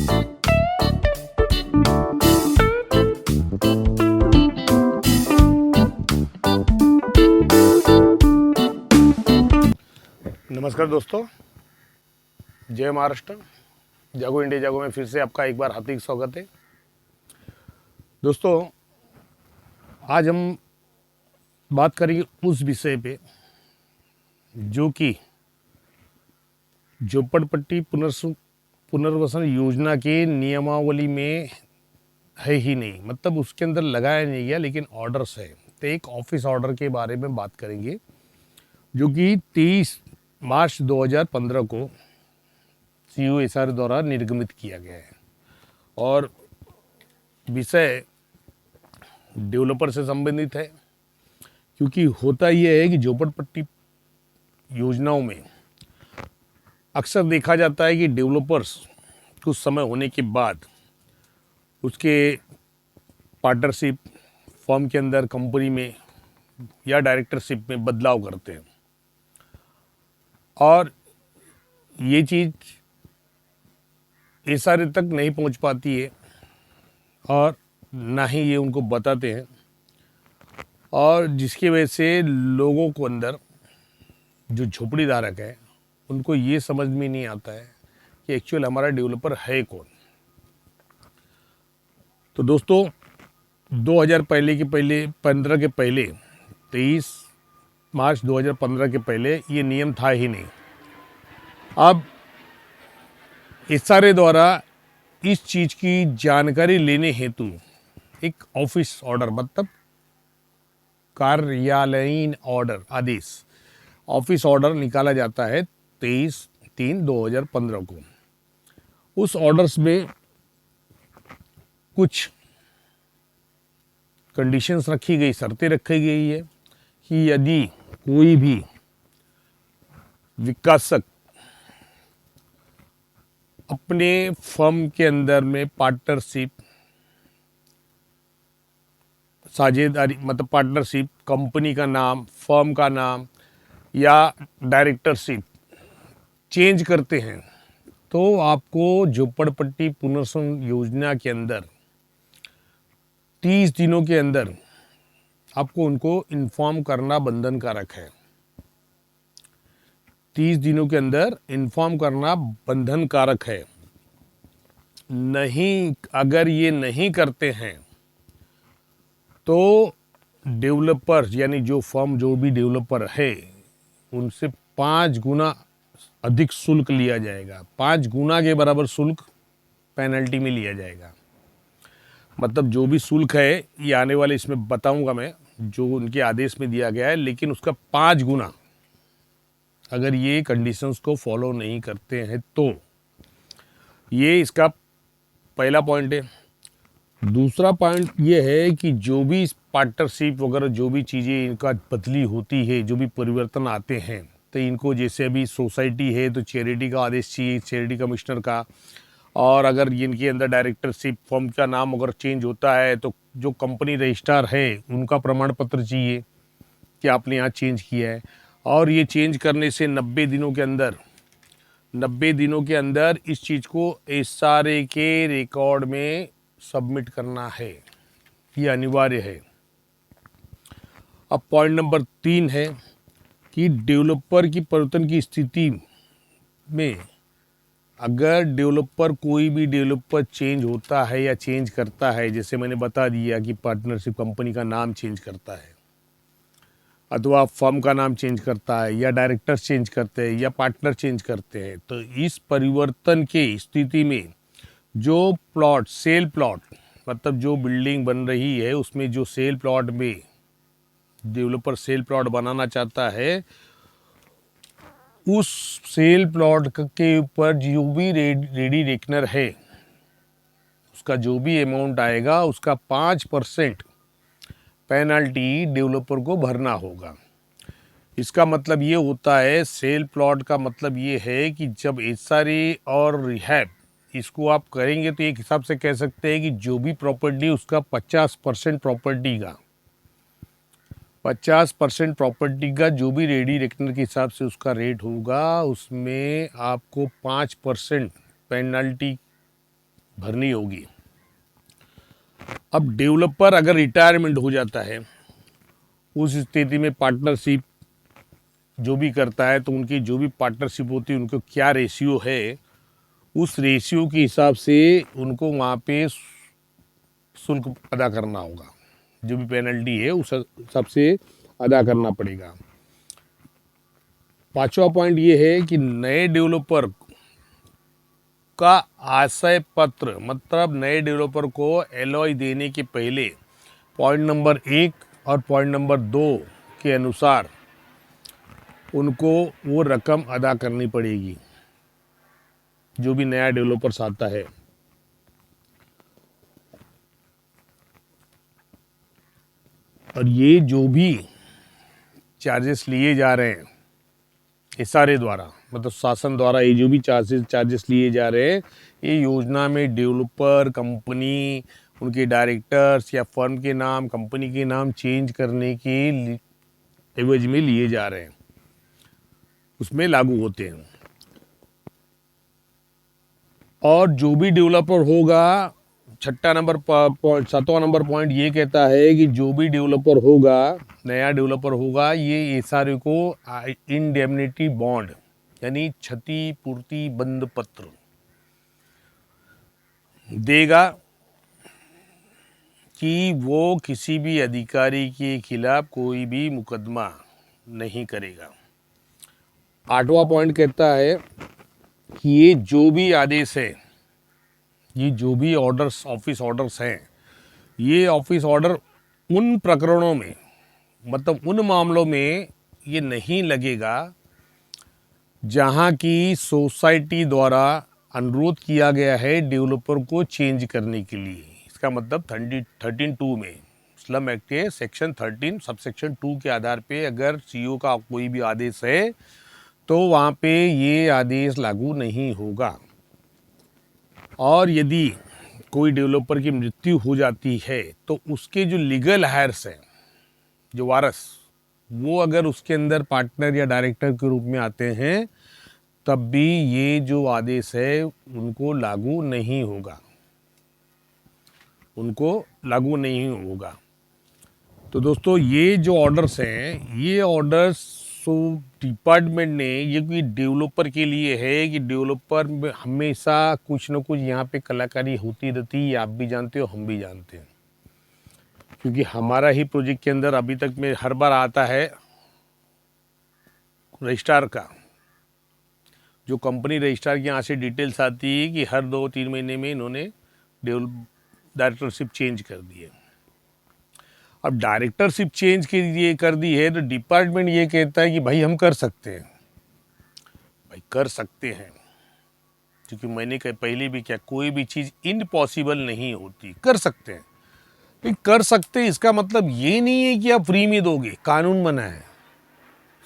नमस्कार दोस्तों, जय महाराष्ट्र। जागो इंडिया जागो में फिर से आपका एक बार हार्दिक स्वागत है। दोस्तों, आज हम बात करेंगे उस विषय पे जो कि झोपड़पट्टी पुनर्वसन योजना के नियमावली में है ही नहीं, मतलब उसके अंदर लगाया नहीं गया, लेकिन ऑर्डर्स है। तो एक ऑफिस ऑर्डर के बारे में बात करेंगे जो कि 23 मार्च 2015 को COSR द्वारा निर्गमित किया गया है और विषय डेवलपर से संबंधित है। क्योंकि होता यह है कि झोपड़पट्टी योजनाओं में अक्सर देखा जाता है कि डेवलपर्स कुछ समय होने के बाद उसके पार्टनरशिप फर्म के अंदर, कंपनी में या डायरेक्टरशिप में बदलाव करते हैं और ये चीज़ SRA तक नहीं पहुंच पाती है और ना ही ये उनको बताते हैं, और जिसकी वजह से लोगों को अंदर, जो झोपड़ी धारक है, उनको ये समझ में नहीं आता है कि एक्चुअल हमारा डेवलपर है कौन। तो दोस्तों, 2015 के पहले 23 मार्च 2015 के पहले ये नियम था ही नहीं। अब SRA द्वारा इस चीज़ की जानकारी लेने हेतु एक ऑफिस ऑर्डर, मतलब कार्यालयीन ऑर्डर, आदेश, ऑफिस ऑर्डर निकाला जाता है 23/3/2015 को। उस ऑर्डर्स में कुछ कंडीशंस रखी गई, शर्तें रखी गई है कि यदि कोई भी विकासक अपने फर्म के अंदर में पार्टनरशिप, साझेदारी, मतलब पार्टनरशिप, कंपनी का नाम, फर्म का नाम या डायरेक्टरशिप चेंज करते हैं, तो आपको झोपड़पट्टी पुनर्वसन योजना के अंदर 30 दिनों के अंदर आपको उनको इन्फॉर्म करना बंधनकारक है। 30 दिनों के अंदर इन्फॉर्म करना बंधनकारक है। नहीं, अगर ये नहीं करते हैं तो डेवलपर, यानी जो फर्म, जो भी डेवलपर है, उनसे 5 गुना अधिक शुल्क लिया जाएगा। 5 गुना के बराबर शुल्क पेनल्टी में लिया जाएगा। मतलब जो भी शुल्क है, ये आने वाले इसमें बताऊंगा मैं, जो उनके आदेश में दिया गया है, लेकिन उसका 5 गुना अगर ये कंडीशंस को फॉलो नहीं करते हैं तो। ये इसका पहला पॉइंट है। दूसरा पॉइंट ये है कि जो भी पार्टनरशिप वगैरह, जो भी चीज़ें इनका बदली होती है, जो भी परिवर्तन आते हैं, तो इनको, जैसे अभी सोसाइटी है तो चैरिटी का आदेश चाहिए, चैरिटी कमिश्नर का। और अगर इनके अंदर डायरेक्टरशिप, फर्म का नाम अगर चेंज होता है तो जो कंपनी रजिस्ट्रार है उनका प्रमाण पत्र चाहिए कि आपने यहाँ चेंज किया है। और ये चेंज करने से 90 दिनों के अंदर इस चीज़ को SRA के रिकॉर्ड में सबमिट करना है, ये अनिवार्य है। अब पॉइंट नंबर 3 है कि डेवलपर की परिवर्तन की स्थिति में, अगर डेवलपर, कोई भी डेवलपर चेंज होता है या चेंज करता है, जैसे मैंने बता दिया कि पार्टनरशिप कंपनी का नाम चेंज करता है, अथवा फर्म का नाम चेंज करता है, या डायरेक्टर चेंज करते हैं, या पार्टनर चेंज करते हैं, तो इस परिवर्तन के स्थिति में जो प्लॉट, सेल प्लॉट, मतलब जो बिल्डिंग बन रही है उसमें जो सेल प्लॉट में डेवलपर सेल प्लॉट बनाना चाहता है, उस सेल प्लॉट के ऊपर जो भी रेडी रेकनर है, उसका जो भी अमाउंट आएगा, उसका 5% पेनल्टी डेवलपर को भरना होगा। इसका मतलब ये होता है, सेल प्लॉट का मतलब ये है कि जब SRA और रिहैब इसको आप करेंगे तो एक हिसाब से कह सकते हैं कि जो भी प्रॉपर्टी, उसका 50% प्रॉपर्टी का जो भी रेडी रेकनर के हिसाब से उसका रेट होगा, उसमें आपको 5% पेनल्टी भरनी होगी। अब डेवलपर अगर रिटायरमेंट हो जाता है, उस स्थिति में पार्टनरशिप जो भी करता है तो उनकी जो भी पार्टनरशिप होती है उनको क्या रेशियो है, उस रेशियो के हिसाब से उनको वहाँ पे शुल्क अदा करना होगा। जो भी पेनल्टी है उस हिसाब से अदा करना पड़ेगा। पांचवा पॉइंट ये है कि नए डेवलपर का आशय पत्र, मतलब नए डेवलपर को एलओआई देने के पहले पॉइंट नंबर 1 और पॉइंट नंबर 2 के अनुसार उनको वो रकम अदा करनी पड़ेगी, जो भी नया डेवलपर्स आता है। और ये जो भी चार्जेस लिए जा रहे हैं एसआरए द्वारा, मतलब शासन द्वारा, ये जो भी चार्जेस लिए जा रहे हैं, ये योजना में डेवलपर, कंपनी, उनके डायरेक्टर्स या फर्म के नाम, कंपनी के नाम चेंज करने के एवज में लिए जा रहे हैं, उसमें लागू होते हैं। और जो भी डेवलपर होगा, सातवां नंबर पॉइंट ये कहता है कि जो भी डेवलपर होगा, नया डेवलपर होगा, ये एसआरए को इंडेमनिटी बॉन्ड यानी क्षतिपूर्ति बंद पत्र देगा कि वो किसी भी अधिकारी के खिलाफ कोई भी मुकदमा नहीं करेगा। आठवां पॉइंट कहता है कि ये जो भी आदेश है, ये जो भी ऑर्डर्स, ऑफिस ऑर्डर्स हैं, ये ऑफिस ऑर्डर उन प्रकरणों में, मतलब उन मामलों में ये नहीं लगेगा जहाँ की सोसाइटी द्वारा अनुरोध किया गया है डेवलपर को चेंज करने के लिए। इसका मतलब 13(2) में, स्लम एक्ट के सेक्शन 13 सबसेक्शन 2 के आधार पे अगर सीईओ का कोई भी आदेश है तो वहाँ पे ये आदेश लागू नहीं होगा। और यदि कोई डेवलपर की मृत्यु हो जाती है तो उसके जो लीगल हायर्स हैं, जो वारस, वो अगर उसके अंदर पार्टनर या डायरेक्टर के रूप में आते हैं, तब भी ये जो आदेश है उनको लागू नहीं होगा, उनको लागू नहीं होगा। तो दोस्तों, ये जो ऑर्डर्स हैं, ये ऑर्डर्स डिपार्टमेंट ने, ये कोई डेवलपर के लिए है कि डेवलपर में हमेशा कुछ न कुछ यहाँ पे कलाकारी होती रहती है। आप भी जानते हो, हम भी जानते हैं, क्योंकि हमारा ही प्रोजेक्ट के अंदर अभी तक में हर बार आता है रजिस्ट्रार का, जो कंपनी रजिस्ट्रार के यहाँ से डिटेल्स आती है कि हर 2-3 महीने में इन्होंने डायरेक्टरशिप चेंज कर दी है। अब डायरेक्टरशिप चेंज के लिए कर दी है तो डिपार्टमेंट ये कहता है कि भाई हम कर सकते हैं, भाई कर सकते हैं, क्योंकि मैंने पहले भी क्या, कोई भी चीज़ इम्पॉसिबल नहीं होती, कर सकते हैं। लेकिन कर सकते हैं इसका मतलब ये नहीं है कि आप फ्री में दोगे, कानून मना है,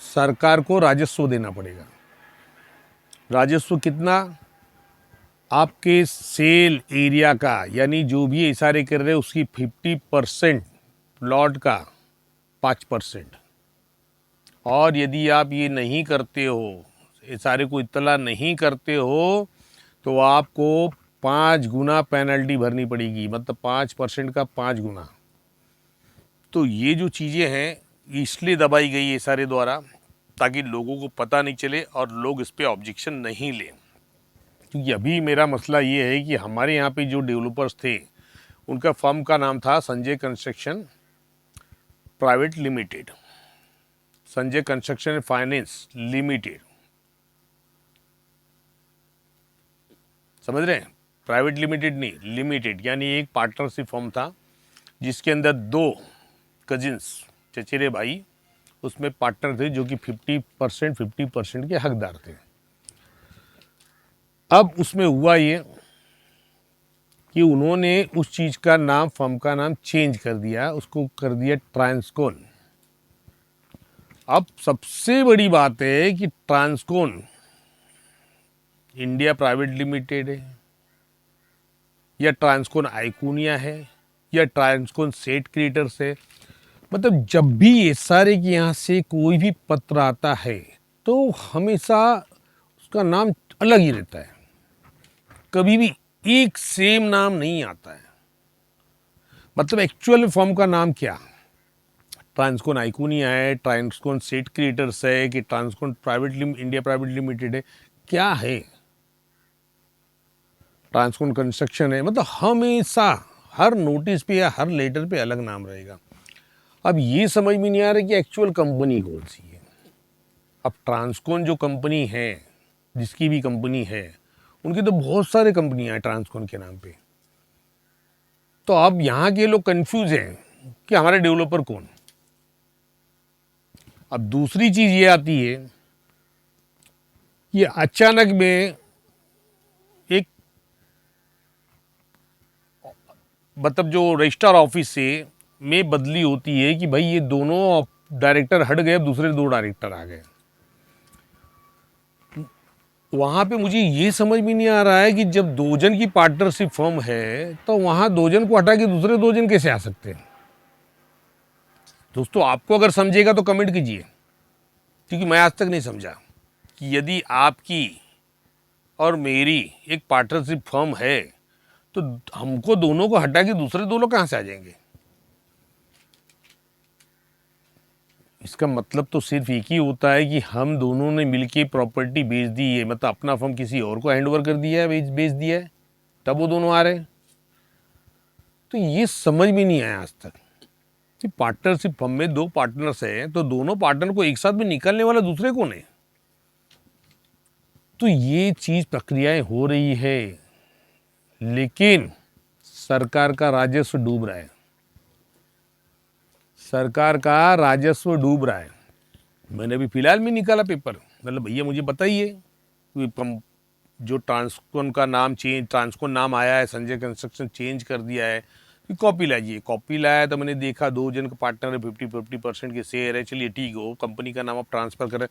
सरकार को राजस्व देना पड़ेगा। राजस्व कितना? आपके सेल एरिया का, यानी जो भी इशारे कर रहे हैं उसकी 50% प्लॉट का 5%। और यदि आप ये नहीं करते हो, इशारे को इत्तला नहीं करते हो, तो आपको 5 गुना पेनल्टी भरनी पड़ेगी, मतलब 5% का 5 गुना। तो ये जो चीज़ें हैं इसलिए दबाई गई है इशारे द्वारा, ताकि लोगों को पता नहीं चले और लोग इस पर ऑब्जेक्शन नहीं लें। क्योंकि अभी मेरा मसला ये है कि हमारे यहाँ पे जो डेवलपर्स थे, उनका फर्म का नाम था Sanjay construction private limited, Sanjay construction and finance limited, समझ रहे हैं? प्राइवेट लिमिटेड नहीं, लिमिटेड, यानी एक पार्टनरशिप फर्म था जिसके अंदर 2 कजिन्स, चचेरे भाई, उसमें पार्टनर थे, जो कि 50% के हकदार थे। अब उसमें हुआ ये कि उन्होंने उस चीज़ का नाम, फर्म का नाम चेंज कर दिया, उसको कर दिया ट्रांसकॉन। अब सबसे बड़ी बात है कि ट्रांसकॉन इंडिया प्राइवेट लिमिटेड है, या ट्रांसकॉन आइकोनिया है, या ट्रांसकॉन सेट क्रिएटर्स है। मतलब जब भी एसआरए के यहाँ से कोई भी पत्र आता है तो हमेशा उसका नाम अलग ही रहता है, कभी भी एक सेम नाम नहीं आता है। मतलब एक्चुअल फर्म का नाम क्या, ट्रांसकॉन आइकोनिया है, ट्रांसकॉन सेट क्रिएटर्स है, कि ट्रांसकॉन इंडिया प्राइवेट लिमिटेड है, क्या है, ट्रांसकॉन कंस्ट्रक्शन है। मतलब हमेशा हर नोटिस पे या हर लेटर पे अलग नाम रहेगा। अब ये समझ में नहीं आ रहा कि एक्चुअल कंपनी कौन सी है। अब ट्रांसकॉन जो कंपनी है, जिसकी भी कंपनी है, उनकी तो बहुत सारे कंपनियां हैं ट्रांसकॉन के नाम पे। तो अब यहाँ के लोग कंफ्यूज हैं कि हमारे डेवलपर कौन। अब दूसरी चीज ये आती है, ये अचानक में एक, मतलब जो रजिस्ट्रार ऑफिस से में बदली होती है कि भाई ये दोनों डायरेक्टर हट गए, अब दूसरे दो डायरेक्टर आ गए। वहां पे मुझे ये समझ में नहीं आ रहा है कि जब दो जन की पार्टनरशिप फर्म है तो वहां दो जन को हटा के दूसरे दो जन कैसे आ सकते हैं। दोस्तों, आपको अगर समझेगा तो कमेंट कीजिए, क्योंकि मैं आज तक नहीं समझा कि यदि आपकी और मेरी एक पार्टनरशिप फर्म है तो हमको दोनों को हटा के दूसरे दो लोग कहां से आ जाएंगे। इसका मतलब तो सिर्फ एक ही होता है कि हम दोनों ने मिलके प्रॉपर्टी बेच दी है, मतलब अपना फर्म किसी और को हैंडओवर कर दिया है, बेच दिया है, तब वो दोनों आ रहे हैं। तो ये समझ में नहीं आया आज तक कि पार्टनरशिप फर्म में दो पार्टनर्स हैं तो दोनों पार्टनर को एक साथ में निकालने वाला दूसरे कौन है। तो ये चीज प्रक्रियाएं हो रही है, लेकिन सरकार का राजस्व डूब रहा है। सरकार का राजस्व डूब रहा है। मैंने अभी फिलहाल में निकाला पेपर, मतलब भैया मुझे बताइए, जो ट्रांसकॉन का नाम चेंज, ट्रांसकॉन नाम आया है, संजय कंस्ट्रक्शन चेंज कर दिया है, कॉपी लाइए। कॉपी लाया तो मैंने देखा दो जन का पार्टनर है, 50% के शेयर है, चलिए ठीक है, वो कंपनी का नाम आप ट्रांसफर करें,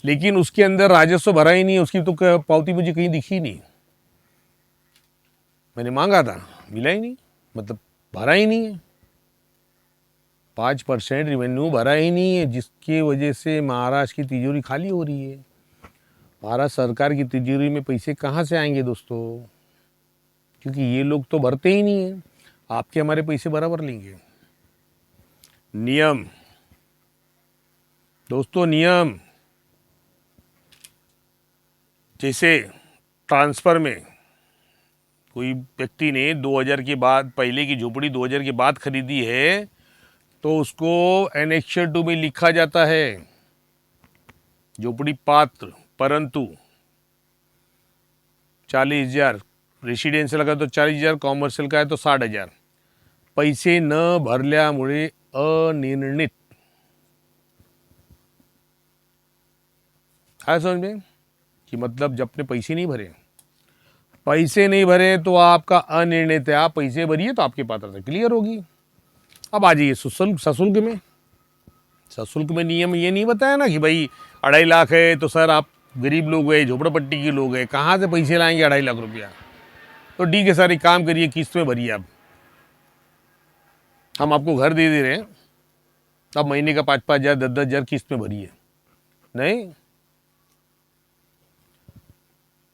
लेकिन उसके अंदर राजस्व भरा ही नहीं, उसकी तो पावती मुझे कहीं दिखी नहीं। मैंने मांगा था, मिला ही नहीं, मतलब भरा ही नहीं है। 5% रिवेन्यू भरा ही नहीं है, जिसकी वजह से महाराष्ट्र की तिजोरी खाली हो रही है। महाराष्ट्र सरकार की तिजोरी में पैसे कहाँ से आएंगे दोस्तों, क्योंकि ये लोग तो भरते ही नहीं है। आपके हमारे पैसे बराबर लेंगे। नियम दोस्तों, नियम, जैसे ट्रांसफर में कोई व्यक्ति ने 2000 के बाद, पहले की झोपड़ी 2000 के बाद खरीदी है, तो उसको एनेक्चर 2 में लिखा जाता है झोपड़ी पात्र परंतु 40,000, रेसिडेन्शियल का तो 40,000, कॉमर्शियल का है तो 60,000, पैसे न भरल्यामुळे अनिर्णित। है समझ में कि मतलब जब अपने पैसे नहीं भरे तो आपका अनिर्णित है, आप पैसे भरिए तो आपकी पात्रता क्लियर होगी। अब आ जाइए सशुल्क में। सशुल्क में नियम ये नहीं बताया ना कि भाई 2.5 लाख है तो सर आप गरीब लोग हैं, झोपड़पट्टी के लोग हैं, कहाँ से पैसे लाएंगे 2.5 लाख रुपया। तो ठीक है सर, एक काम करिए, किस्त में भरिए, आप हम आपको घर दे रहे हैं, अब महीने का 5-5 हज़ार 10-10 हज़ार किस्त में भरिए। नहीं,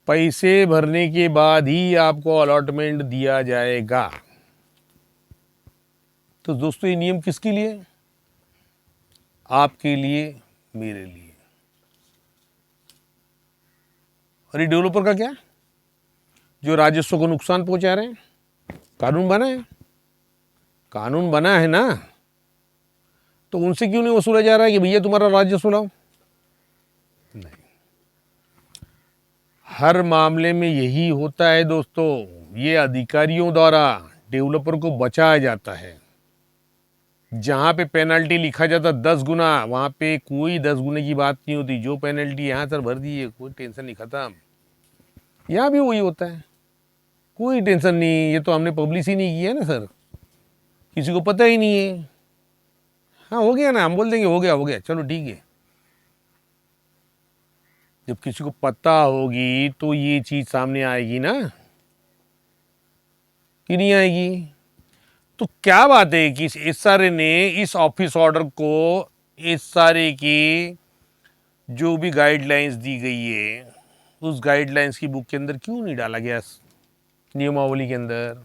पैसे भरने के बाद ही आपको अलॉटमेंट दिया जाएगा। तो दोस्तों, ये नियम किसके लिए? आपके लिए, मेरे लिए। और ये डेवलपर का क्या, जो राजस्व को नुकसान पहुंचा रहे हैं? कानून बना है, कानून बना है ना, तो उनसे क्यों नहीं वसूला जा रहा है कि भैया तुम्हारा राजस्व लाओ? नहीं, हर मामले में यही होता है दोस्तों। ये अधिकारियों द्वारा डेवलपर को बचाया जाता है। जहां पे पेनल्टी लिखा जाता 10 गुना, वहां पे कोई 10 गुने की बात नहीं होती। जो पेनल्टी यहां सर भर दी है, कोई टेंशन नहीं, खत्म। यहां भी वही होता है, कोई टेंशन नहीं, ये तो हमने पब्लिश ही नहीं की है ना सर, किसी को पता ही नहीं है। हाँ हो गया ना, हम बोल देंगे हो गया, चलो ठीक है। जब किसी को पता होगी तो ये चीज सामने आएगी ना, कि नहीं आएगी? तो क्या बात है कि एसआरए ने इस ऑफिस ऑर्डर को, एसआरए की जो भी गाइडलाइंस दी गई है, उस गाइडलाइंस की बुक के अंदर क्यों नहीं डाला गया? नियमावली के अंदर?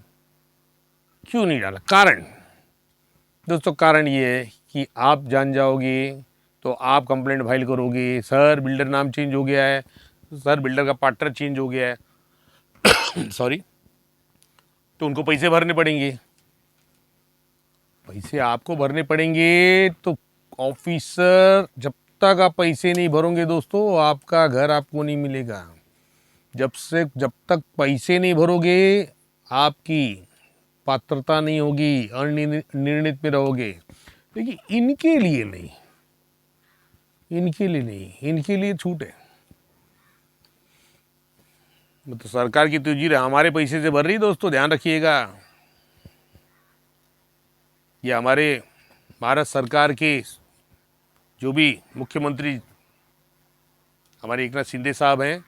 क्यों नहीं डाला? कारण दोस्तों, कारण ये है कि आप जान जाओगे तो आप कंप्लेंट फाइल करोगे, सर बिल्डर नाम चेंज हो गया है, सर बिल्डर का पार्टनर चेंज हो गया है सॉरी, तो उनको पैसे भरने पड़ेंगे। पैसे आपको भरने पड़ेंगे तो ऑफिसर, जब तक आप पैसे नहीं भरोगे दोस्तों, आपका घर आपको नहीं मिलेगा। जब तक पैसे नहीं भरोगे, आपकी पात्रता नहीं होगी, अनिर्णित में रहोगे। लेकिन इनके लिए नहीं, इनके लिए छूट है। तो सरकार की तंजीर हमारे पैसे से भर रही दोस्तों, ध्यान रखिएगा। ये हमारे भारत सरकार के जो भी मुख्यमंत्री हमारे एकनाथ शिंदे साहब हैं,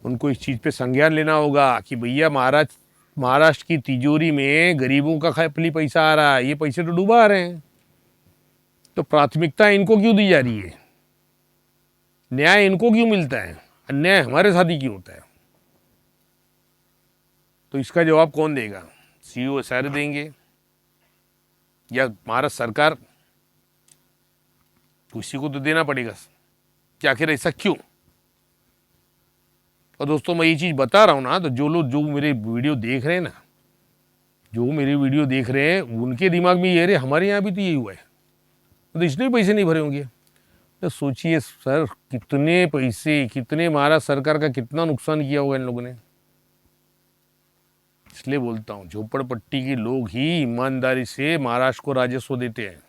उनको इस चीज़ पे संज्ञान लेना होगा कि भैया महाराष्ट्र की तिजोरी में गरीबों का खपली पैसा आ रहा है, ये पैसे तो डूबा आ रहे हैं, तो प्राथमिकता इनको क्यों दी जा रही है? न्याय इनको क्यों मिलता है, अन्याय हमारे साथ ही क्यों होता है? तो इसका जवाब कौन देगा? सीईओ सारे देंगे या महाराष्ट्र सरकार? किसी को तो देना पड़ेगा कि आखिर ऐसा क्यों। और दोस्तों मैं ये चीज़ बता रहा हूँ ना, तो जो लोग जो मेरे वीडियो देख रहे हैं ना, जो मेरे वीडियो देख रहे हैं, उनके दिमाग में ये रहे हमारे यहाँ भी तो यही हुआ है, तो इसलिए पैसे नहीं भरे होंगे। तो सोचिए सर, कितने पैसे, कितने महाराष्ट्र सरकार का कितना नुकसान किया होगा इन लोगों ने। इसलिए बोलता हूँ, झोपड़पट्टी के लोग ही ईमानदारी से महाराष्ट्र को राजस्व देते हैं,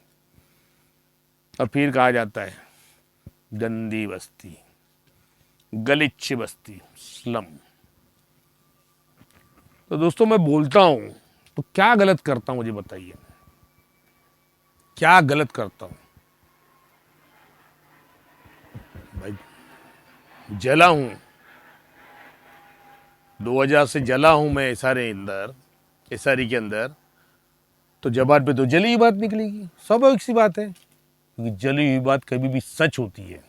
और फिर कहा जाता है गंदी बस्ती, गलिच्छ बस्ती, स्लम। तो दोस्तों मैं बोलता हूं, तो क्या गलत करता हूं मुझे बताइए, क्या गलत करता हूं? भाई जला हूं, 2000 से जला हूं मैं एसआरई के अंदर, तो जबान पे तो जली हुई बात निकलेगी। स्वाभाविक सी बात है, क्योंकि जली हुई बात कभी भी सच होती है,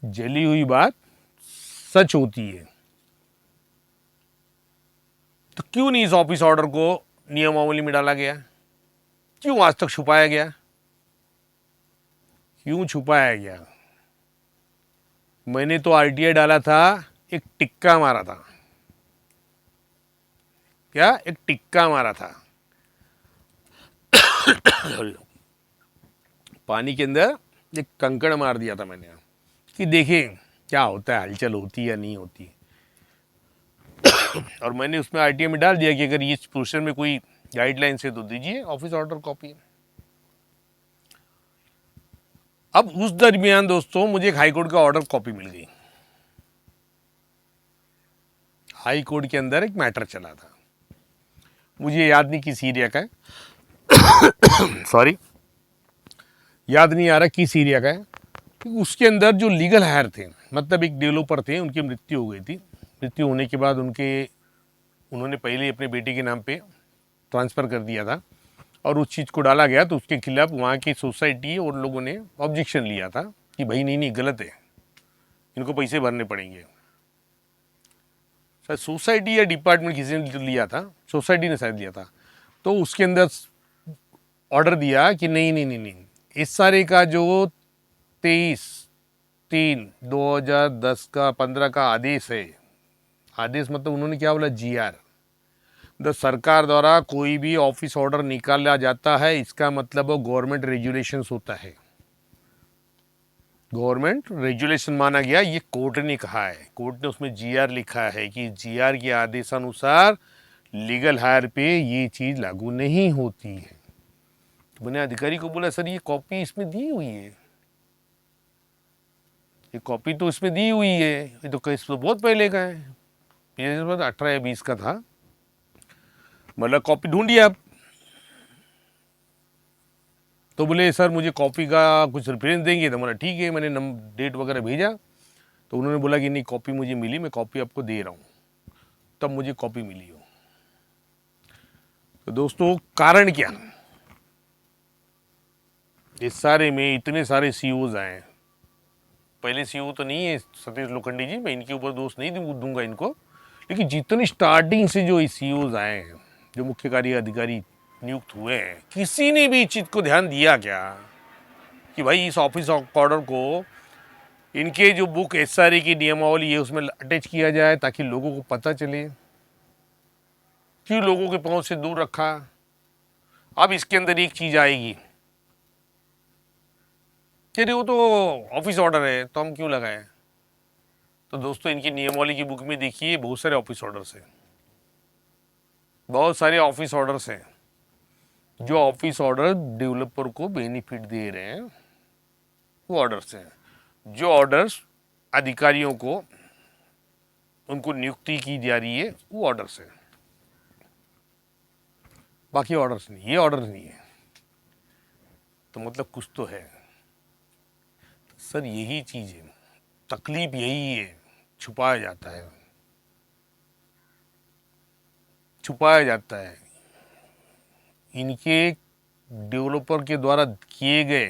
जली हुई बात सच होती है। तो क्यों नहीं इस ऑफिस ऑर्डर को नियमावली में डाला गया? क्यों आज तक छुपाया गया? क्यों छुपाया गया? मैंने तो आरटीआई डाला था, एक टिक्का मारा था। क्या? एक टिक्का मारा था पानी के अंदर एक कंकड़ मार दिया था मैंने, कि देखें क्या होता है, हलचल होती है या नहीं होती। और मैंने उसमें आरटीआई में डाल दिया कि अगर इस पोर्शन में कोई गाइडलाइंस है तो दीजिए ऑफिस ऑर्डर कॉपी। अब उस दरमियान दोस्तों मुझे एक हाई कोर्ट का ऑर्डर कॉपी मिल गई। हाई कोर्ट के अंदर एक मैटर चला था, मुझे याद नहीं किस एरिया का है सॉरी, याद नहीं आ रहा किस एरिया का है। उसके अंदर जो लीगल हायर थे, मतलब एक डेवलपर थे, उनकी मृत्यु हो गई थी। मृत्यु होने के बाद उन्होंने पहले अपने बेटे के नाम पे ट्रांसफ़र कर दिया था, और उस चीज़ को डाला गया, तो उसके खिलाफ वहाँ की सोसाइटी और लोगों ने ऑब्जेक्शन लिया था कि भाई नहीं गलत है, इनको पैसे भरने पड़ेंगे। शायद सोसाइटी या डिपार्टमेंट किसी ने लिया था, सोसाइटी ने शायद लिया था। तो उसके अंदर ऑर्डर दिया कि नहीं, एसआरए का जो 23/3/2010 का 15 का आदेश है, आदेश मतलब उन्होंने क्या बोला, जीआर, द सरकार द्वारा कोई भी ऑफिस ऑर्डर निकाला जाता है, इसका मतलब वो गवर्नमेंट रेगुलेशंस होता है, गवर्नमेंट रेगुलेशन माना गया। ये कोर्ट ने कहा है, कोर्ट ने उसमें जीआर लिखा है कि जीआर के आदेशानुसार लीगल हायर पे ये चीज़ लागू नहीं होती है। तो मैंने अधिकारी को बोला, सर ये कॉपी इसमें दी हुई है, ये कॉपी तो इसमें दी हुई है, ये तो केस तो बहुत पहले का है, ये 18 या 20 का था। मतलब कॉपी ढूंढिए आप। तो बोले सर मुझे कॉपी का कुछ रेफरेंस देंगे? तो बोला ठीक है, मैंने डेट वगैरह भेजा, तो उन्होंने बोला कि नहीं कॉपी मुझे मिली, मैं कॉपी आपको दे रहा हूँ, तब मुझे कॉपी मिली हो। तो दोस्तों कारण क्या? इस सारे में इतने सारे सीईओज आए, पहले सीईओ तो नहीं है सतीश लोखंडी जी, मैं इनके ऊपर दोष नहीं दूंगा इनको, लेकिन जितनी स्टार्टिंग से जो सीईओज आए हैं, जो मुख्य कार्य अधिकारी नियुक्त हुए हैं, किसी ने भी इस चीज को ध्यान दिया क्या कि भाई इस ऑफिस ऑर्डर को इनके जो बुक एसआरए की नियमावली है उसमें अटैच किया जाए ताकि लोगों को पता चले? क्यों लोगों के पहुंच से दूर रखा? अब इसके अंदर एक चीज आएगी कि वो तो ऑफिस ऑर्डर है तो हम क्यों लगाए? तो दोस्तों, इनकी नियमावली की बुक में देखिए बहुत सारे ऑफिस ऑर्डर्स हैं, बहुत सारे ऑफिस ऑर्डर्स हैं। जो ऑफिस ऑर्डर डेवलपर को बेनिफिट दे रहे हैं वो ऑर्डर्स हैं। जो ऑर्डर्स अधिकारियों को उनको नियुक्ति की जा रही है वो ऑर्डर्स है, बाकी ऑर्डर्स नहीं। ये ऑर्डर नहीं है तो मतलब कुछ तो है। सर यही चीज है, तकलीफ यही है, छुपाया जाता है, छुपाया जाता है। इनके डेवलपर के द्वारा किए गए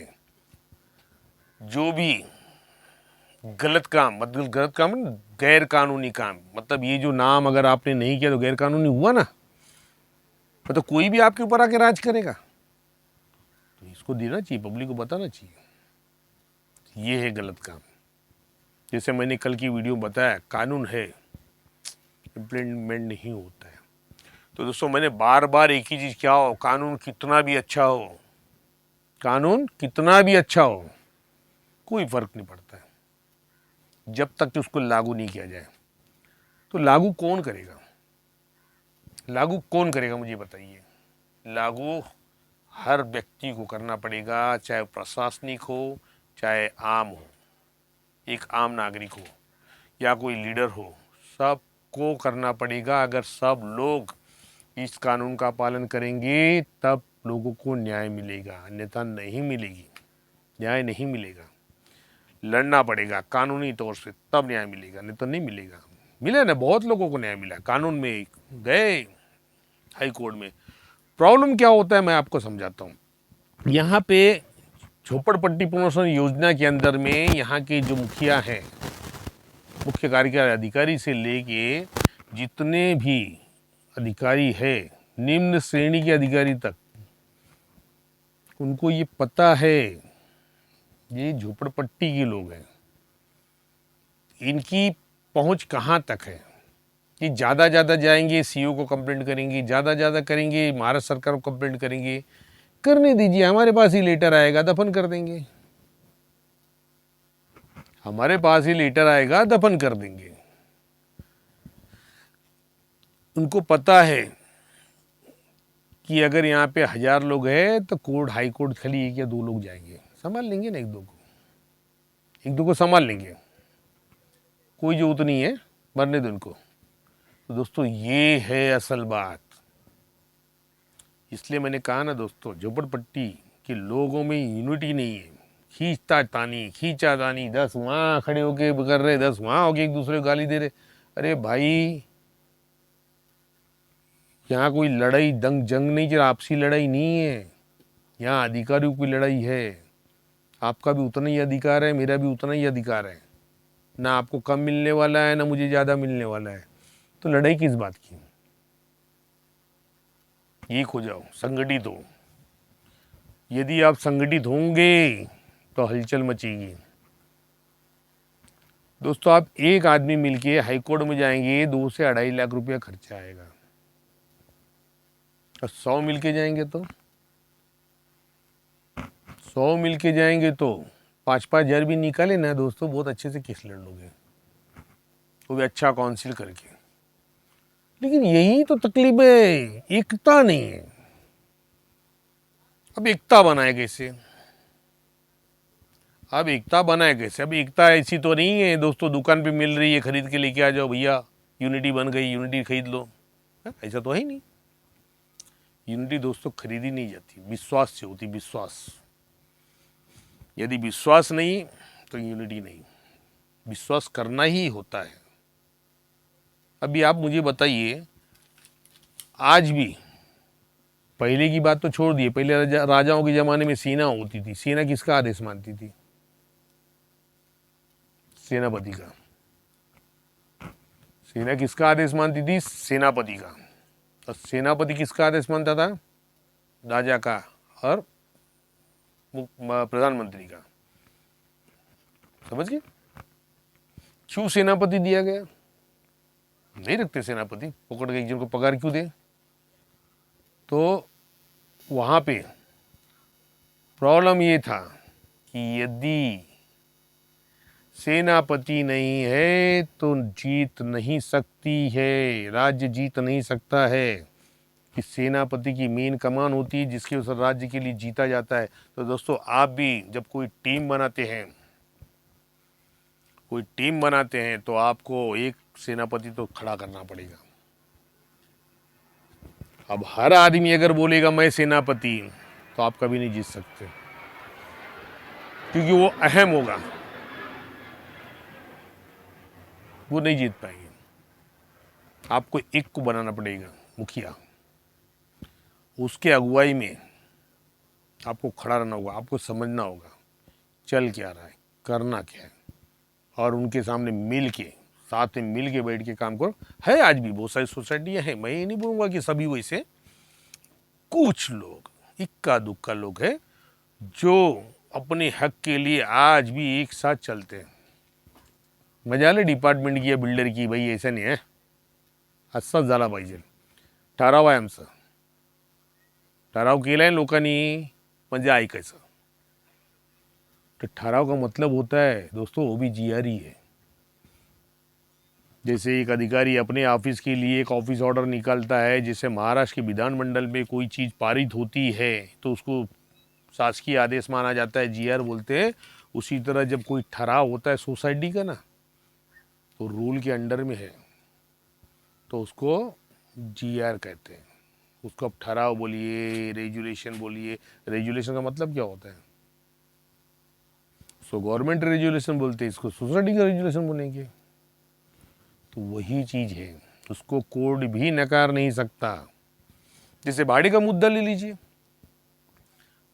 जो भी गलत काम, मतलब गलत काम गैर कानूनी काम, मतलब ये जो नाम अगर आपने नहीं किया तो गैर कानूनी हुआ ना, तो कोई भी आपके ऊपर आके राज करेगा। तो इसको देना चाहिए, पब्लिक को बताना चाहिए ये है गलत काम। जैसे मैंने कल की वीडियो में बताया, कानून है, इम्प्लीमेंट नहीं होता है। तो दोस्तों, मैंने बार बार एक ही चीज, क्या हो, कानून कितना भी अच्छा हो, कानून कितना भी अच्छा हो, कोई फर्क नहीं पड़ता है जब तक कि उसको लागू नहीं किया जाए। तो लागू कौन करेगा? लागू कौन करेगा मुझे बताइए। लागू हर व्यक्ति को करना पड़ेगा, चाहे प्रशासनिक हो चाहे आम हो, एक आम नागरिक हो या कोई लीडर हो, सबको करना पड़ेगा। अगर सब लोग इस कानून का पालन करेंगे तब लोगों को न्याय मिलेगा, अन्यथा नहीं मिलेगी, न्याय नहीं मिलेगा। लड़ना पड़ेगा कानूनी तौर से, तब न्याय मिलेगा, नहीं तो नहीं मिलेगा। मिले ना, बहुत लोगों को न्याय मिला, कानून में गए हाई कोर्ट में। प्रॉब्लम क्या होता है मैं आपको समझाता हूँ। यहाँ पे झोपड़पट्टी पुनर्वास योजना के अंदर में यहाँ के जो मुखिया हैं, मुख्य कार्यकारी अधिकारी से लेके जितने भी अधिकारी है, निम्न श्रेणी के अधिकारी तक, उनको ये पता है ये झोपड़पट्टी के लोग हैं, इनकी पहुंच कहाँ तक है। कि ज़्यादा जाएंगे सीईओ को कंप्लेंट करेंगे, ज़्यादा करेंगे महाराष्ट्र सरकार को कंप्लेंट करेंगे। करने दीजिए, हमारे पास ही लेटर आएगा, दफन कर देंगे। हमारे पास ही लेटर आएगा, दफन कर देंगे। उनको पता है कि अगर यहाँ पे 1000 लोग हैं तो कोर्ट, हाई कोर्ट खाली 1 या 2 लोग जाएंगे, संभाल लेंगे ना, 1 2 को संभाल लेंगे, कोई जरूरत नहीं है, मरने दो उनको। तो दोस्तों, ये है असल बात। इसलिए मैंने कहा ना दोस्तों, झोपड़पट्टी के लोगों में यूनिटी नहीं है, खींचा तानी, 10 वहाँ खड़े होके कर रहे, 10 वहाँ होके एक दूसरे को गाली दे रहे। अरे भाई, यहाँ कोई लड़ाई जंग नहीं चल, आपसी लड़ाई नहीं है, यहाँ अधिकारियों की लड़ाई है। आपका भी उतना ही अधिकार है, मेरा भी उतना ही अधिकार है, ना आपको कम मिलने वाला है ना मुझे ज़्यादा मिलने वाला है। तो लड़ाई किस बात की? एक हो जाओ, संगठित हो। यदि आप संगठित होंगे तो हलचल मचेगी। दोस्तों, आप एक आदमी मिलके हाईकोर्ट में जाएंगे, 2 से 2.5 लाख रुपया खर्चा आएगा, और 100 मिलके जाएंगे तो 100 मिलके जाएंगे तो 5-5 हजार भी निकाले ना दोस्तों, बहुत अच्छे से केस लड़ लोगे, वो भी अच्छा काउंसिल करके। लेकिन यही तो तकलीफ है, एकता नहीं है। अब एकता बनाए कैसे? अब एकता ऐसी तो नहीं है दोस्तों, दुकान पे मिल रही है, खरीद के लेके आ जाओ भैया, यूनिटी बन गई, यूनिटी खरीद लो। ऐसा तो है ही नहीं। यूनिटी दोस्तों खरीदी नहीं जाती, विश्वास से होती, विश्वास। यदि विश्वास नहीं तो यूनिटी नहीं, विश्वास करना ही होता है। अभी आप मुझे बताइए, आज भी, पहले की बात तो छोड़ दिए, पहले राजाओं के जमाने में सेना होती थी, सेना किसका आदेश मानती थी? सेनापति का। सेना किसका आदेश मानती थी? सेनापति का। और सेनापति किसका आदेश मानता था? राजा का और प्रधानमंत्री का। समझ गए? क्यों सेनापति दिया गया? नहीं रखते सेनापति, पकड़ के एक जन को पगार क्यों दे? तो वहां पे प्रॉब्लम ये था कि यदि सेनापति नहीं है तो जीत नहीं सकती है, राज्य जीत नहीं सकता है। कि सेनापति की मेन कमान होती है जिसके उस राज्य के लिए जीता जाता है। तो दोस्तों, आप भी जब कोई टीम बनाते हैं तो आपको एक सेनापति तो खड़ा करना पड़ेगा। अब हर आदमी अगर बोलेगा मैं सेनापति, तो आप कभी नहीं जीत सकते, क्योंकि वो अहम होगा, वो नहीं जीत पाएंगे। आपको एक को बनाना पड़ेगा मुखिया, उसके अगुवाई में आपको खड़ा रहना होगा, आपको समझना होगा चल क्या रहा है, करना क्या है, और उनके सामने मिल के, साथ में मिल के बैठ के काम करो। है आज भी बहुत सारी सोसाइटियां हैं, मैं ये नहीं बोलूँगा कि सभी वैसे, कुछ लोग इक्का दुक्का लोग हैं जो अपने हक के लिए आज भी एक साथ चलते हैं। मजा आले डिपार्टमेंट की या बिल्डर की, भाई ऐसा नाही आहे, असंच झाला पाहिजे। ठराव आहे आमचा, ठराव केलाय लोकांनी म्हणजे ऐकायचं। तो ठराव का मतलब होता है दोस्तों, वो भी जीआरई है। जैसे एक अधिकारी अपने ऑफिस के लिए एक ऑफिस ऑर्डर निकालता है, जैसे महाराष्ट्र के विधानमंडल में कोई चीज़ पारित होती है तो उसको शासकीय आदेश माना जाता है, जीआर बोलते हैं। उसी तरह जब कोई ठराव होता है सोसाइटी का ना, तो रूल के अंडर में है तो उसको जीआर कहते हैं। उसको अब ठराव बोलिए, रेजुलेशन बोलिए। रेजुलेशन का मतलब क्या होता है? सो गवर्नमेंट रेजुलेशन बोलते हैं, इसको सोसाइटी का रेजुलेशन बोलेंगे। तो वही चीज़ है, उसको कोड भी नकार नहीं सकता। जैसे भाड़े का मुद्दा ले लीजिए,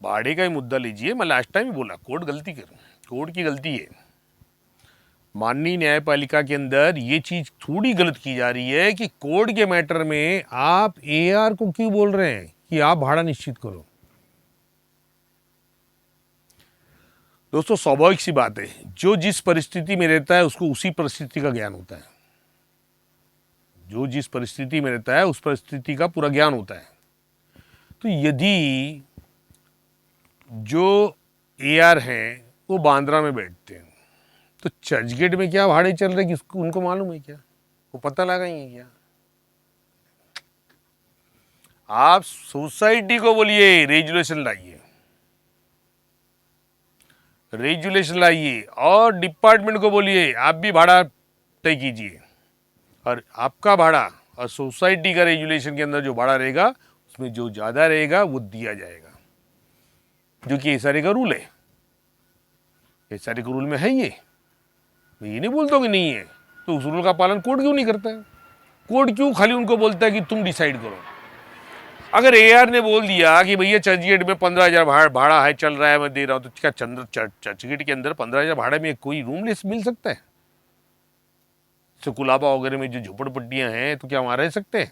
भाड़े का ही मुद्दा लीजिए। मैं लास्ट टाइम ही बोला कोड गलती कर, कोड की गलती है। माननीय न्यायपालिका के अंदर ये चीज थोड़ी गलत की जा रही है कि कोड के मैटर में आप एआर को क्यों बोल रहे हैं कि आप भाड़ा निश्चित करो। दोस्तों, स्वाभाविक सी बात है, जो जिस परिस्थिति में रहता है उसको उसी परिस्थिति का ज्ञान होता है। जो जिस परिस्थिति में रहता है उस परिस्थिति का पूरा ज्ञान होता है। तो यदि जो एआर हैं वो बांद्रा में बैठते हैं, तो चर्चगेट में क्या भाड़े चल रहे किसको उनको मालूम है क्या? वो पता लगाएंगे क्या? आप सोसाइटी को बोलिए रेजुलेशन लाइए, रेजुलेशन लाइए, और डिपार्टमेंट को बोलिए आप भी भाड़ा तय कीजिए, और आपका भाड़ा और सोसाइटी का रेजुलेशन के अंदर जो भाड़ा रहेगा उसमें जो ज़्यादा रहेगा वो दिया जाएगा, जो कि एसआरए का रूल है। एसआरए के रूल में है ये, मैं ये नहीं बोलता कि नहीं है। तो उस रूल का पालन कोर्ट क्यों नहीं करता है? कोर्ट क्यों खाली उनको बोलता है कि तुम डिसाइड करो? अगर एआर ने बोल दिया कि भैया चर्चगेट में 15,000 भाड़ा है, चल रहा है, मैं दे रहा हूं, तो क्या चर्चगेट के अंदर 15,000 भाड़े में कोई रूम मिल सकता है? कुलाबा वगैरह में जो झोपड़पट्टियां हैं, तो क्या वहां रह सकते हैं?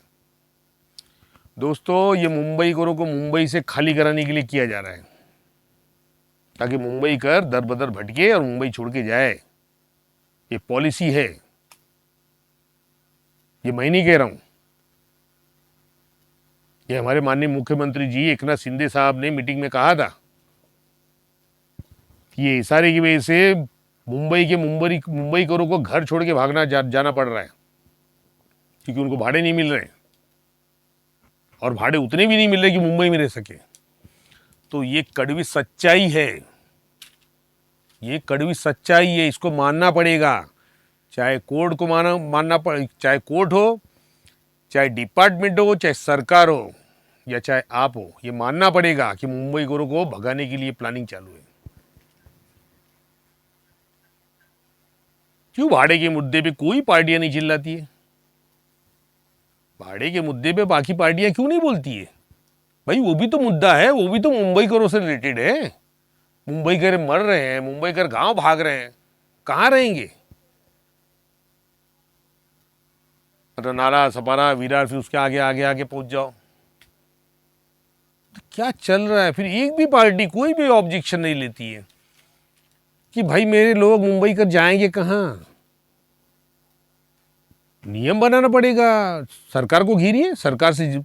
दोस्तों, ये मुंबई करों को मुंबई से खाली कराने के लिए किया जा रहा है, ताकि मुंबई कर दर बदर भटके और मुंबई छोड़ के जाए। ये पॉलिसी है, ये मैं नहीं कह रहा हूं, ये हमारे माननीय मुख्यमंत्री जी एकनाथ शिंदे साहब ने मीटिंग में कहा था कि ये इशारे की वजह से मुंबई करों को घर छोड़ के जाना पड़ रहा है, क्योंकि उनको भाड़े नहीं मिल रहे, और भाड़े उतने भी नहीं मिल रहे कि मुंबई में रह सके। तो ये कड़वी सच्चाई है, ये कड़वी सच्चाई है, इसको मानना पड़ेगा। चाहे कोर्ट को मानना पड़े, चाहे कोर्ट हो, चाहे डिपार्टमेंट हो, चाहे सरकार हो, या चाहे आप हो, ये मानना पड़ेगा कि मुंबई करों को भगाने के लिए प्लानिंग चालू है। क्यों भाड़े के मुद्दे पे कोई पार्टियां नहीं चिल्लाती है? भाड़े के मुद्दे पे बाकी पार्टियां क्यों नहीं बोलती है? भाई वो भी तो मुद्दा है, वो भी तो मुंबई करों से रिलेटेड है। मुंबई कर मर रहे हैं, मुंबई कर गांव भाग रहे हैं, कहां रहेंगे? मतलब नाला सपारा विरार, फिर उसके आगे आगे आगे पहुंच जाओ। तो क्या चल रहा है? फिर एक भी पार्टी कोई भी ऑब्जेक्शन नहीं लेती है कि भाई मेरे लोग मुंबई कर जाएंगे कहाँ। नियम बनाना पड़ेगा, सरकार को घेरिए, सरकार से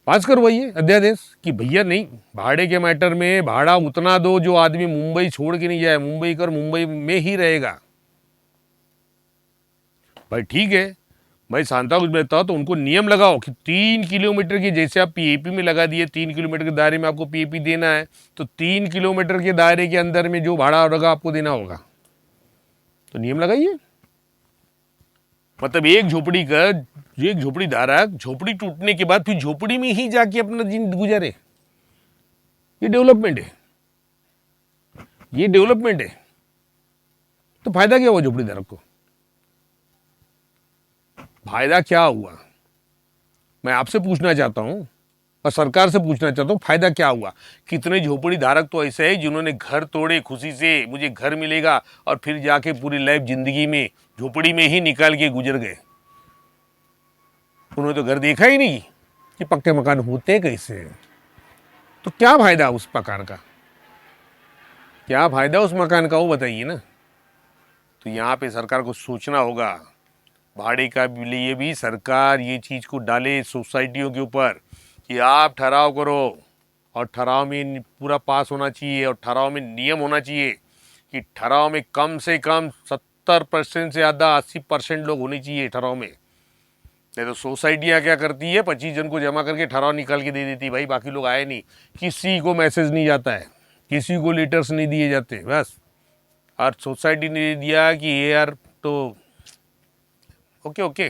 पास करवाइए अध्यादेश कि भैया नहीं, भाड़े के मैटर में भाड़ा उतना दो जो आदमी मुंबई छोड़ के नहीं जाए, मुंबई कर मुंबई में ही रहेगा। भाई ठीक है, मैं सांता कुछ बैठता हूँ तो उनको नियम लगाओ कि 3 किलोमीटर की, जैसे आप पीएपी में लगा दिए 3 किलोमीटर के दायरे में आपको पीएपी देना है, तो 3 किलोमीटर के दायरे के अंदर में जो भाड़ा होगा आपको देना होगा, तो नियम लगाइए। मतलब एक झोपड़ी का, एक झोपड़ी धारक झोपड़ी टूटने के बाद फिर झोपड़ी में ही जाके अपना दिन गुजारे, ये डेवलपमेंट है, ये डेवलपमेंट है। तो फायदा क्या हुआ झोपड़ी धारक को? फायदा क्या हुआ? मैं आपसे पूछना चाहता हूं और सरकार से पूछना चाहता हूं, फायदा क्या हुआ? कितने झोपड़ी धारक तो ऐसे हैं जिन्होंने घर तोड़े खुशी से, मुझे घर मिलेगा, और फिर जाके पूरी लाइफ जिंदगी में झोपड़ी में ही निकाल के गुजर गए। उन्होंने तो घर देखा ही नहीं कि पक्के मकान होते कैसे हैं। तो क्या फायदा उस मकान का? क्या फायदा उस मकान का, वो बताइए ना। तो यहाँ पे सरकार को सोचना होगा, भाड़े का लिए भी सरकार ये चीज़ को डाले सोसाइटियों के ऊपर कि आप ठहराव करो, और ठहराव में पूरा पास होना चाहिए, और ठहराव में नियम होना चाहिए कि ठहराव में कम से कम 70% से ज़्यादा 80% लोग होने चाहिए ठहराव में। नहीं तो सोसाइटियाँ क्या करती है, 25 जन को जमा करके ठहराव निकाल के दे देती है, भाई बाकी लोग आए नहीं, किसी को मैसेज नहीं जाता है, किसी को लेटर्स नहीं दिए जाते बस। और सोसाइटी ने दिया कि ये यार तो ओके ओके,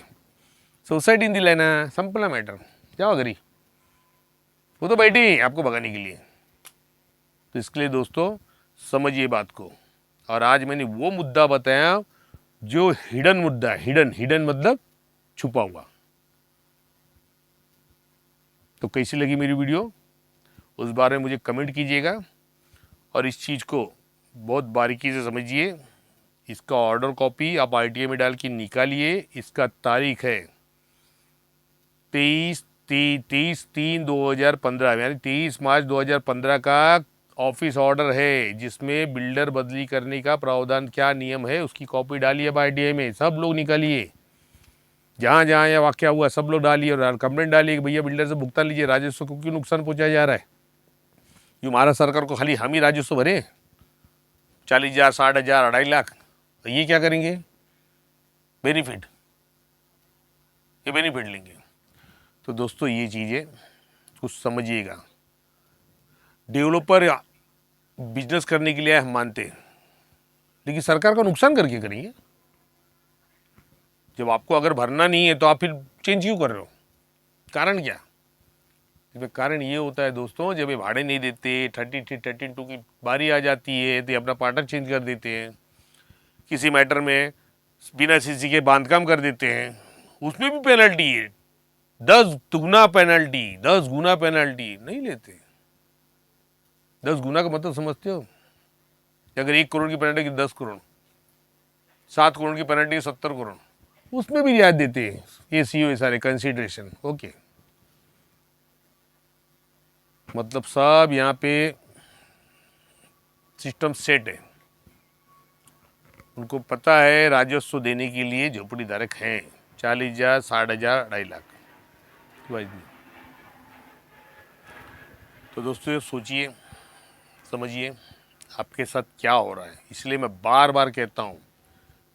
सोसाइटी ने दिला ना, संपला मैटर, जाओ घरी, वो तो बैठी आपको भगाने के लिए। तो इसके लिए दोस्तों समझिए बात को। और आज मैंने वो मुद्दा बताया जो हिडन मुद्दा है, हिडन, हिडन मतलब छुपा हुआ। तो कैसी लगी मेरी वीडियो, उस बारे में मुझे कमेंट कीजिएगा, और इस चीज़ को बहुत बारीकी से समझिए। इसका ऑर्डर कॉपी आप आरटीआई में डाल के निकालिए। इसका तारीख है 23/3/2015, यानी 23 मार्च 2015 का ऑफिस ऑर्डर है, जिसमें बिल्डर बदली करने का प्रावधान क्या नियम है उसकी कॉपी डालिए अब आरटीआई में। सब लोग निकालिए, जहाँ जहाँ यह वाक्य हुआ सब लोग डालिए, और कंप्लेंट डालिए कि भैया बिल्डर से भुगतान लीजिए, राजस्व को क्यों नुकसान पहुँचाया जा रहा है। जो महाराष्ट्र सरकार को खाली हम ही राजस्व भरे 40,000, 60,000, 2.5 लाख, तो ये क्या करेंगे? बेनिफिट, ये बेनिफिट लेंगे। तो दोस्तों ये चीज़ें कुछ समझिएगा। डेवलपर बिजनेस करने के लिए हम मानते हैं, लेकिन सरकार का नुकसान करके करेंगे। जब आपको अगर भरना नहीं है तो आप फिर चेंज क्यों कर रहे हो? कारण क्या? इसमें कारण ये होता है दोस्तों, जब ये भाड़े नहीं देते, 32 की बारी आ जाती है तो अपना पार्टनर चेंज कर देते हैं, किसी मैटर में बिना सीसी के बांधकाम कर देते हैं, उसमें भी पेनल्टी है, 10 गुना पेनल्टी, 10 गुना पेनल्टी नहीं लेते। 10 गुना का मतलब समझते हो? अगर 1 करोड़ की पेनल्टी की 10 करोड़, 7 करोड़ की पेनल्टी 70 करोड़, उसमें भी रियायत देते हैं। ये सीओ सारे कंसिडरेशन ओके। मतलब सब यहाँ पे सिस्टम सेट है। उनको पता है राजस्व देने के लिए झोपड़ी धारक हैं 40,000, 60,000, 2.5 लाख। तो दोस्तों सोचिए, समझिए आपके साथ क्या हो रहा है। इसलिए मैं बार बार कहता हूँ,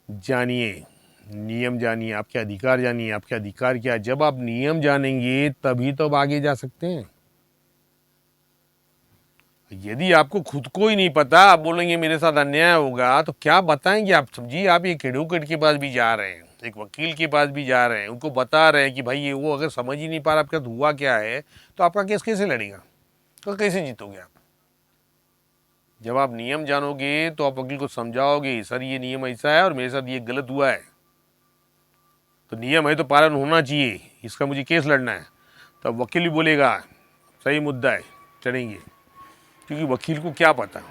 जानिए नियम, जानिए आपके अधिकार, जानिए आपके अधिकार क्या है। जब आप नियम जानेंगे तभी तो आप आगे जा सकते हैं। यदि आपको खुद को ही नहीं पता, आप बोलेंगे मेरे साथ अन्याय होगा, तो क्या बताएंगे आप? समझिए, आप एक एडवोकेट के पास भी जा रहे हैं, एक वकील के पास भी जा रहे हैं, उनको बता रहे हैं कि भाई ये वो अगर समझ ही नहीं पा रहा आपके साथ हुआ क्या है, तो आपका केस कैसे लड़ेगा? तो कैसे जीतोगे आप? जब आप नियम जानोगे तो आप वकील को समझाओगे, सर ये नियम ऐसा है और मेरे साथ ये गलत हुआ है, तो नियम है तो पालन होना चाहिए, इसका मुझे केस लड़ना है। तो अब वकील भी बोलेगा सही मुद्दा है, चलेंगे। क्योंकि वकील को क्या पता,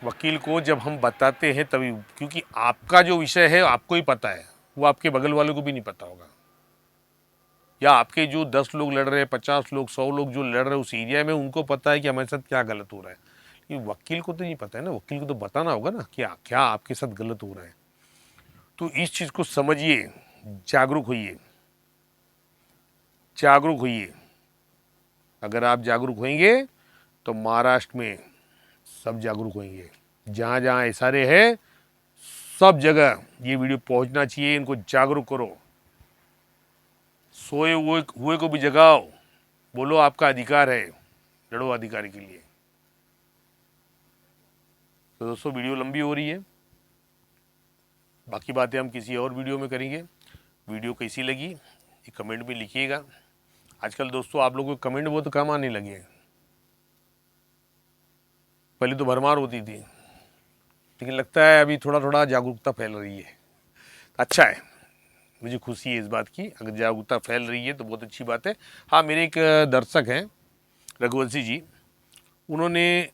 वकील को जब हम बताते हैं तभी, क्योंकि आपका जो विषय है आपको ही पता है, वो आपके बगल वाले को भी नहीं पता होगा, या आपके जो 10 लोग लड़ रहे हैं, 50 लोग, 100 लोग जो लड़ रहे हैं उस एरिया में, उनको पता है कि हमारे साथ क्या गलत हो रहा है। ये वकील को तो नहीं पता है ना, वकील को तो बताना होगा ना क्या क्या आपके साथ गलत हो रहा है। तो इस चीज़ को समझिए, जागरूक होइए, जागरूक होइए। अगर आप जागरूक होंगे तो महाराष्ट्र में सब जागरूक होंगे। जहाँ जहाँ इशारे है सब जगह ये वीडियो पहुँचना चाहिए, इनको जागरूक करो। सोए हुए को भी जगाओ, बोलो आपका अधिकार है, लड़ो अधिकार के लिए। तो दोस्तों वीडियो लंबी हो रही है, बाकी बातें हम किसी और वीडियो में करेंगे। वीडियो कैसी लगी ये कमेंट में लिखिएगा। आजकल दोस्तों आप लोगों को कमेंट बहुत कम आने लगे हैं, पहले तो भरमार होती थी, लेकिन लगता है अभी थोड़ा थोड़ा जागरूकता फैल रही है। अच्छा है, मुझे खुशी है इस बात की, अगर जागरूकता फैल रही है तो बहुत अच्छी बात है। हाँ, मेरे एक दर्शक हैं रघुवंशी जी, उन्होंने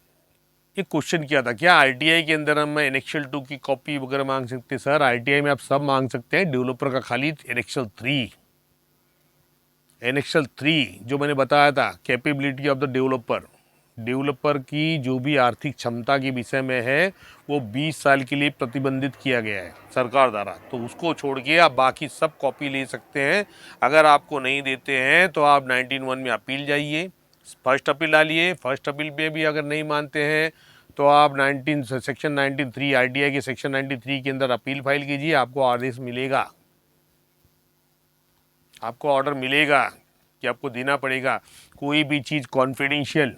एक क्वेश्चन किया था, क्या आरटीआई के अंदर हम एनेक्सल 2 की कॉपी वगैरह मांग सकते हैं? सर आरटीआई में आप सब मांग सकते हैं, डेवलपर का खाली एनेक्सल 3 जो मैंने बताया था, कैपेबिलिटी ऑफ द डेवलपर की जो भी आर्थिक क्षमता के विषय में है वो 20 साल के लिए प्रतिबंधित किया गया है सरकार द्वारा। तो उसको छोड़ के आप बाकी सब कॉपी ले सकते हैं। अगर आपको नहीं देते हैं तो आप 19(1) में अपील जाइए, फर्स्ट अपील डालिए। फर्स्ट अपील पे भी अगर नहीं मानते हैं तो आप सेक्शन 93 आरटीआई के सेक्शन 93 के अंदर अपील फाइल कीजिए, आपको आदेश मिलेगा, आपको ऑर्डर मिलेगा कि आपको देना पड़ेगा। कोई भी चीज़ कॉन्फिडेंशियल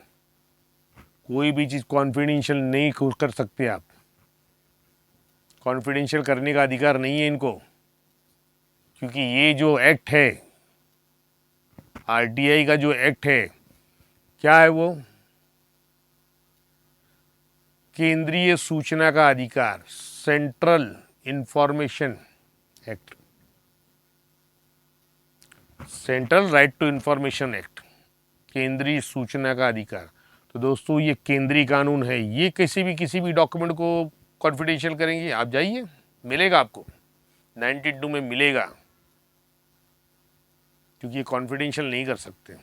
नहीं कर सकते आप, कॉन्फिडेंशियल करने का अधिकार नहीं है इनको, क्योंकि ये जो एक्ट है, आरटीआई का जो एक्ट है, क्या है वो? केंद्रीय सूचना का अधिकार, central information act, central right to information act, केंद्रीय सूचना का अधिकार। तो दोस्तों ये केंद्रीय कानून है, ये किसी भी डॉक्यूमेंट को कॉन्फिडेंशियल करेंगे? आप जाइए, मिलेगा आपको, 92 में मिलेगा, क्योंकि ये कॉन्फिडेंशियल नहीं कर सकते।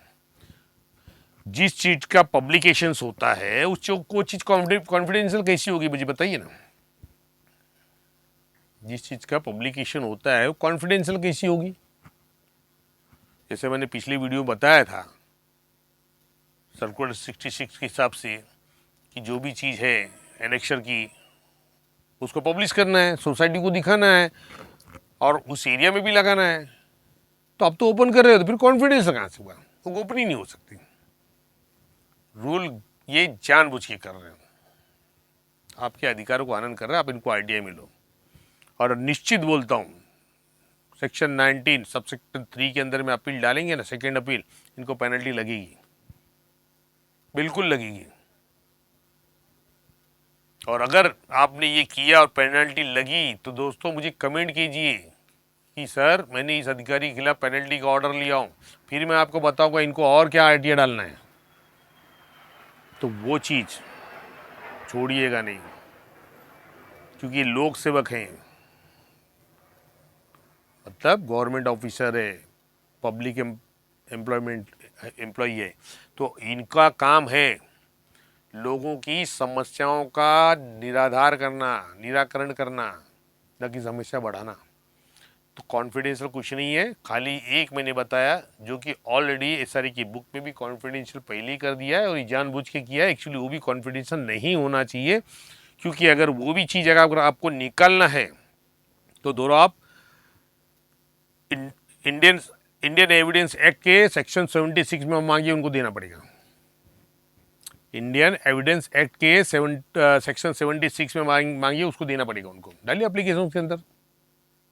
जिस चीज़ का पब्लिकेशंस होता है उस वो चीज़ कॉन्फिडेंशियल कैसी होगी मुझे बताइए ना। जिस चीज़ का पब्लिकेशन होता है वो कॉन्फिडेंशियल कैसी होगी? जैसे मैंने पिछली वीडियो बताया था सर्कुलर 66 के हिसाब से कि जो भी चीज़ है एनेक्सर की उसको पब्लिश करना है, सोसाइटी को दिखाना है और उस एरिया में भी लगाना है। तो आप तो ओपन कर रहे हो, तो फिर कॉन्फिडेंस कहाँ से हुआ? वो ओपन ही नहीं हो सकती। रूल ये जानबूझ के कर रहे हो, आपके अधिकारों को हनन कर रहे हैं, आप इनको आरटीआई में लो। और निश्चित बोलता हूँ सेक्शन 19 सबसेक्शन 3 के अंदर में अपील डालेंगे ना, सेकेंड अपील, इनको पेनल्टी लगेगी, बिल्कुल लगेगी। और अगर आपने ये किया और पेनल्टी लगी तो दोस्तों मुझे कमेंट कीजिए कि सर मैंने इस अधिकारी के खिलाफ पेनल्टी का ऑर्डर लिया हूँ, फिर मैं आपको बताऊंगा इनको और क्या आरटीआई डालना है। तो वो चीज़ छोड़िएगा नहीं, क्योंकि लोक सेवक हैं, मतलब गवर्नमेंट ऑफिसर है, पब्लिक एम्प्लॉई है, तो इनका काम है लोगों की समस्याओं का निराकरण करना, न कि समस्या बढ़ाना। तो कॉन्फिडेंशियल कुछ नहीं है, खाली एक मैंने बताया जो कि ऑलरेडी एसआरई की बुक में भी कॉन्फिडेंशियल पहले ही कर दिया है और ये जानबूझ के किया है। एक्चुअली वो भी कॉन्फिडेंशियल नहीं होना चाहिए, क्योंकि अगर वो भी चीज़ अगर आपको निकालना है तो दोनों आप इंडियन एविडेंस एक्ट के सेक्शन 76 में मांगिए, उनको देना पड़ेगा। इंडियन एविडेंस एक्ट के सेक्शन 76 में मांगिए, उसको देना पड़ेगा उनको। डालिए एप्लीकेशन के अंदर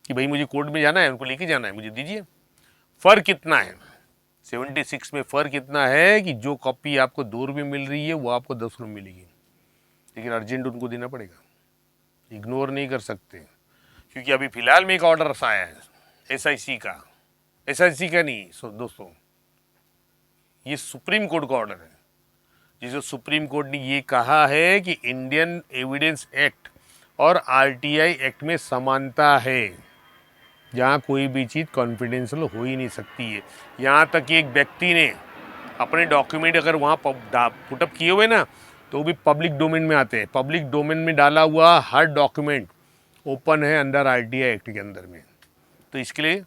कि भाई मुझे कोर्ट में जाना है, उनको लेके जाना है, मुझे दीजिए। फ़र्क कितना है 76 में? फ़र्क इतना है कि जो कॉपी आपको 2 रुपये मिल रही है वो आपको 10 रुपये मिलेगी, लेकिन अर्जेंट उनको देना पड़ेगा, इग्नोर नहीं कर सकते। क्योंकि अभी फ़िलहाल में एक ऑर्डर आया है एसआईसी का नहीं दोस्तों, ये सुप्रीम कोर्ट का ऑर्डर है, जिसे सुप्रीम कोर्ट ने ये कहा है कि इंडियन एविडेंस एक्ट और आरटीआई एक्ट में समानता है। जहाँ कोई भी चीज़ कॉन्फिडेंशियल हो ही नहीं सकती है। यहाँ तक कि एक व्यक्ति ने अपने डॉक्यूमेंट अगर वहाँ पुटअप किए हुए ना, तो वो भी पब्लिक डोमेन में आते हैं। पब्लिक डोमेन में डाला हुआ हर डॉक्यूमेंट ओपन है अंडर आरटीआई एक्ट के अंदर में। तो इसके लिए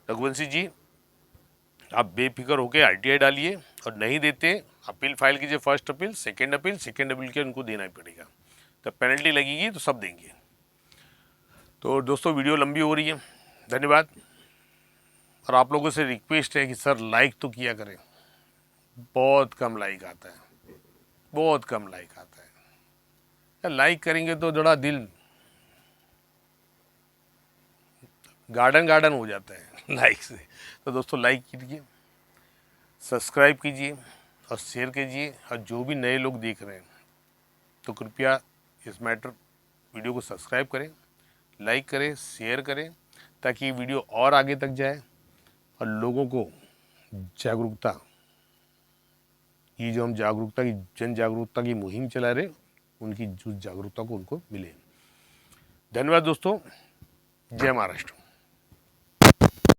रघुवंशी जी आप बेफिक्र होकर आरटीआई डालिए, और नहीं देते अपील फाइल कीजिए, फर्स्ट अपील, सेकंड अपील के उनको देना ही पड़ेगा। तो पेनल्टी लगेगी तो सब देंगे। तो दोस्तों वीडियो लंबी हो रही है, धन्यवाद। और आप लोगों से रिक्वेस्ट है कि सर लाइक तो किया करें, बहुत कम लाइक आता है, बहुत कम लाइक आता है। लाइक करेंगे तो थोड़ा दिल गार्डन गार्डन हो जाता है लाइक से। तो दोस्तों लाइक कीजिए, सब्सक्राइब कीजिए और शेयर कीजिए। और जो भी नए लोग देख रहे हैं तो कृपया इस मैटर वीडियो को सब्सक्राइब करें, लाइक करें, शेयर करें, ताकि ये वीडियो और आगे तक जाए और लोगों को जागरूकता, ये जो हम जागरूकता की जन जागरूकता की मुहिम चला रहे, उनकी जो जागरूकता को उनको मिले। धन्यवाद दोस्तों, जय महाराष्ट्र।